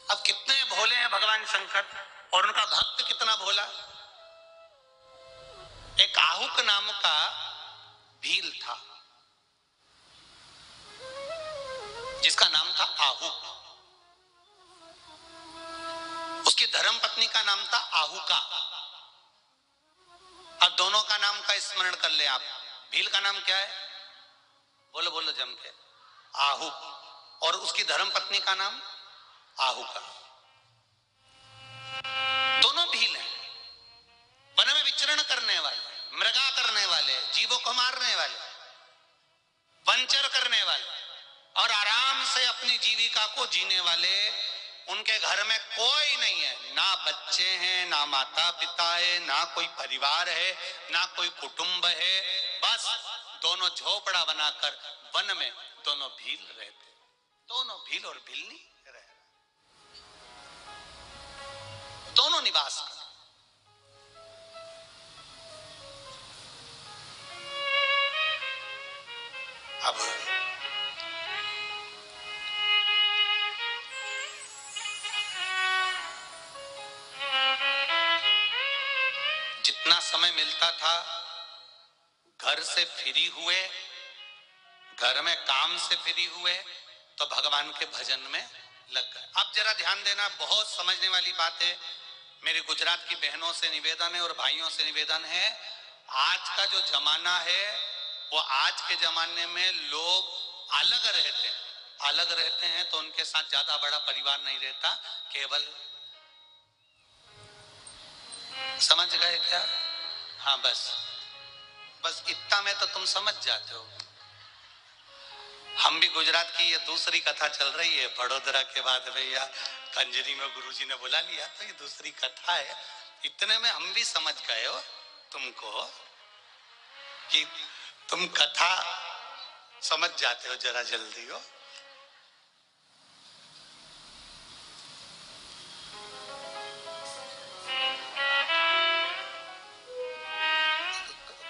अब कितने भोले हैं भगवान शंकर और उनका भक्त कितना भोला। एक आहुक नाम का भील था जिसका नाम था आहुक, उसकी धर्म पत्नी का नाम था आहुका। अब दोनों का नाम का स्मरण कर ले आप। भील का नाम क्या है, बोलो बोलो जम के, आहुक, और उसकी धर्म पत्नी का नाम आहुका। दोनों भील हैं, वन में विचरण करने वाले, मृगा करने वाले, जीवों को मारने वाले, वंचर करने वाले और आराम से अपनी जीविका को जीने वाले। उनके घर में कोई नहीं है, ना बच्चे हैं, ना माता पिता है, ना कोई परिवार है, ना कोई कुटुंब है। बस दोनों झोपड़ा बनाकर वन में दोनों भील रहते, दोनों भील और भीलनी रह रहे, दोनों निवास कर। अब जितना समय मिलता था घर से फ्री हुए, घर में काम से फ्री हुए तो भगवान के भजन में लग गए। अब जरा ध्यान देना, बहुत समझने वाली बात है। मेरे गुजरात की बहनों से निवेदन है और भाइयों से निवेदन है, आज का जो जमाना है वो आज के जमाने में लोग अलग रहते हैं, अलग रहते हैं तो उनके साथ ज्यादा बड़ा परिवार नहीं रहता, केवल, समझ गए क्या? हाँ, बस इतना में तो तुम समझ जाते हो। हम भी गुजरात की ये दूसरी कथा चल रही है, बड़ोदरा के बाद भैया कंजरी में गुरुजी ने बुला लिया, तो ये दूसरी कथा है। इतने में हम भी समझ गए हो तुमको कि तुम कथा समझ जाते हो जरा जल्दी हो।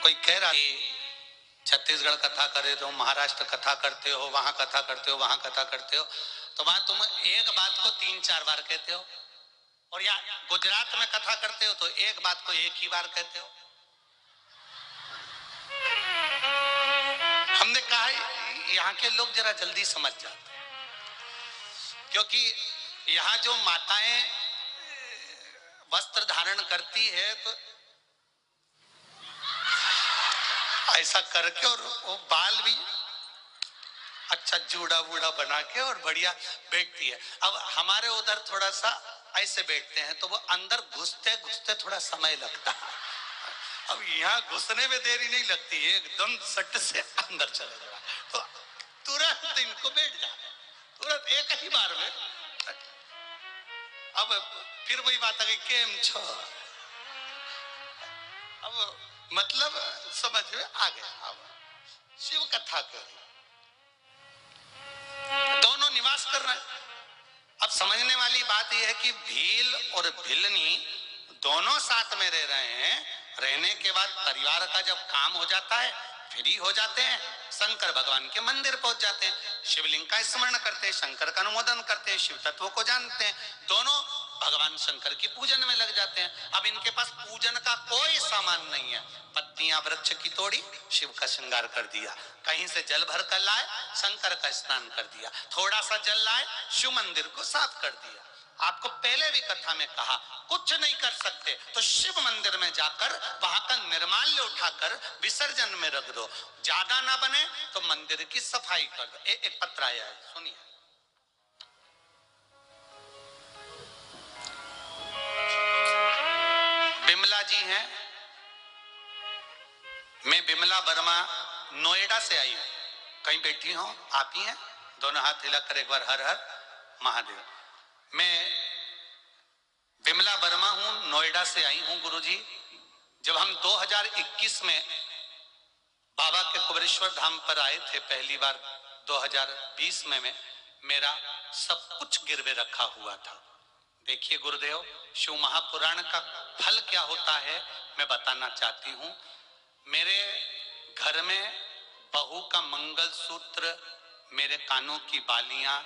कोई कह रहा है छत्तीसगढ़ कथा करे तो महाराष्ट्र कथा करते हो, वहां कथा करते हो, वहां कथा करते हो, तो वहां तुम एक बात को 3-4 बार कहते हो, और या गुजरात में कथा करते हो तो एक बात को एक ही बार कहते हो। हमने कहा यहाँ के लोग जरा जल्दी समझ जाते हैं, क्योंकि यहाँ जो माताएं वस्त्र धारण करती है तो ऐसा करके, और वो बाल भी अच्छा जूड़ा वूड़ा बना के और बढ़िया बैठती है। अब हमारे उधर थोड़ा सा ऐसे बैठते हैं तो वो अंदर घुसते घुसते थोड़ा समय लगता है। अब यहाँ घुसने में देरी नहीं लगती है, एकदम सट से अंदर चले जाए तो तुरंत इनको बैठ जाए, तुरंत एक ही बार में। अब फिर वही बात आ गई, केम छो, अब मतलब समझ में आ गया। अब शिव कथा करी, दोनों निवास कर रहे हैं। अब समझने वाली बात यह है कि भील और भिलनी दोनों साथ में रह रहे हैं। रहने के बाद परिवार का जब काम हो जाता है, फ्री हो जाते हैं, शंकर भगवान के मंदिर पहुंच जाते हैं, शिवलिंग का स्मरण करते हैं, शंकर का अनुमोदन करते हैं, शिव तत्व को जानते हैं, दोनों भगवान शंकर की पूजन में लग जाते हैं। अब इनके पास पूजन का कोई सामान नहीं है, पत्तियां वृक्ष की तोड़ी, शिव का श्रृंगार कर दिया, कहीं से जल भर कर लाए, शंकर का स्नान कर दिया, थोड़ा सा जल लाए, शिव मंदिर को साफ कर दिया। आपको पहले भी कथा में कहा, कुछ नहीं कर सकते तो शिव मंदिर में जाकर वहां का निर्माल्य उठाकर विसर्जन में रख दो, ज्यादा ना बने तो मंदिर की सफाई कर दो। एक पत्र आया है, सुनिए। बिमला जी हैं, मैं बिमला वर्मा नोएडा से आई हूं, कहीं बैठी हो आप ही हैं? दोनों हाथ हिलाकर एक बार हर हर महादेव। मैं बिमला वर्मा हूं, नोएडा से आई हूं गुरुजी। जब हम 2021 में बाबा के कुबेरेश्वर धाम पर आए थे पहली बार 2020 में, मेरा सब कुछ गिरवे रखा हुआ था। देखिए गुरुदेव, शिव महापुराण का फल क्या होता है मैं बताना चाहती हूं। मेरे घर में बहू का मंगल सूत्र, मेरे कानों की बालियां,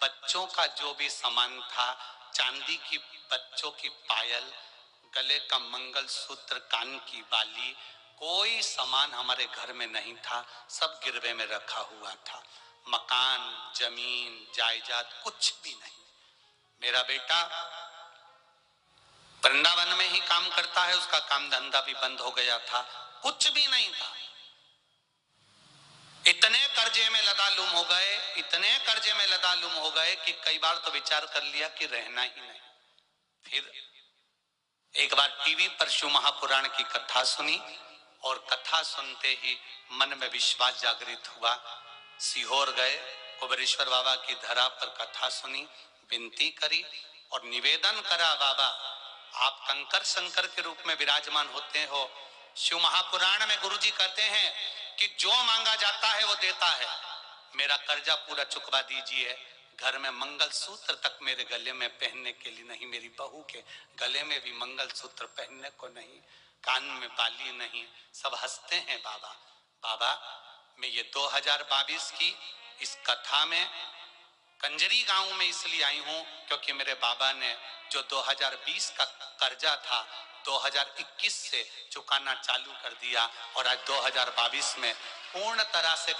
बच्चों का जो भी सामान था, चांदी की बच्चों की पायल, गले का मंगल सूत्र, कान की बाली, कोई सामान हमारे घर में नहीं था, सब गिरवे में रखा हुआ था। मकान, जमीन, जायदाद कुछ भी नहीं। मेरा बेटा वृंदावन में ही काम करता है, उसका काम धंधा भी बंद हो गया था, कुछ भी नहीं था। इतने कर्जे में लदालुम हो गए, इतने कर्जे में लदालुम हो गए कि कई बार तो विचार कर लिया कि रहना ही नहीं। फिर एक बार टीवी पर शिव महापुराण की कथा सुनी, और कथा सुनते ही मन में विश्वास जागृत हुआ। सीहोर गए, कुबेरेश्वर बाबा की धरा पर कथा सुनी, विनती करी और निवेदन करा, बाबा आप कंकर शंकर के रूप में विराजमान होते हो। शिव महापुराण में गुरुजी कहते हैं कि जो मांगा जाता है वो देता है, मेरा कर्जा पूरा चुकवा दीजिए। घर में मंगल सूत्र तक मेरे गले में पहनने के लिए नहीं, मेरी बहू के गले में भी मंगल सूत्र पहनने को नहीं, कान में बाली नहीं। सब हंसते हैं बाबा। बाबा मैं ये 2022 की इस कथा में कंजरी गांव में इसलिए आई हूं क्योंकि मेरे बाबा ने जो 2020 का कर्जा था 2021 से चुकाना चालू कर दिया, और आज 2022 में पूर्ण तरह से